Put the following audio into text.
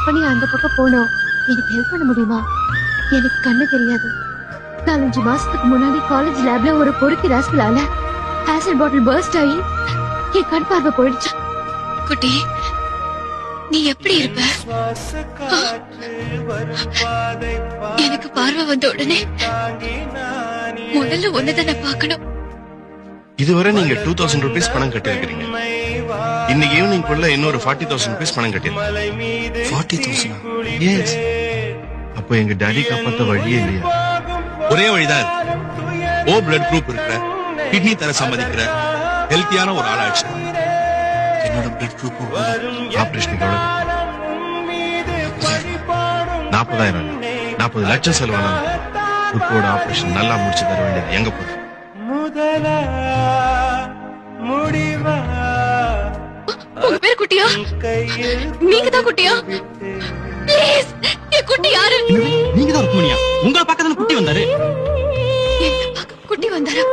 பண்ணி அந்த பக்கம் போனோம். எனக்கு ஹெல்ப் பண்ண முடியுமா? எனக்கு கண்ணு தெரியாது. 4-5 மாசத்துக்கு முன்னாடி காலேஜ் லேப்ல ஒரு பொறுக்கி ராஸ்கலால ஆசிட் பாட்டில் பர்ஸ்ட் ஆகி என் கண் பார்வை போயிடுச்சு. குட்டி, நீ எப்படி இருப்ப? எனக்கு பார்வை வந்த உடனே முதல்ல ஒன்னதான பாக்கணும். இதுவரை நீங்க 2000 rupees பணம் கட்டிருக்கீங்க. இன்னைக்கு ஈவினிங் குள்ள இன்னொரு 40,000 rupees பணம் கட்டிருக்கீங்க. 40,000? எஸ். அப்போ எங்க டாடி காப்பாத்த வழியே இல்லையா? ஒரே வழிதான். ஓ பிளட் குரூப் இருக்கிற, கிட்னி தர சம்மதிக்கிற ஹெல்த்தியான ஒரு ஆளாச்சு. என்னோட பிளட் குரூப் ஆபரேஷனுக்கு எவ்வளவு? 40,000. 40 லட்சம் செலவான குரூப்போட ஆபரேஷன் நல்லா முடிச்சு தர வேண்டியது எங்க போகுது? உங்க பேர் குட்டியா? நீங்க தான் குட்டியா? ப்ளீஸ், என் குட்டி யாரு? நீங்க தான் ருக்மணியா? உங்களை பார்க்க தானே குட்டி வந்தாரு. என்ன பார்க்க குட்டி வந்தாரா?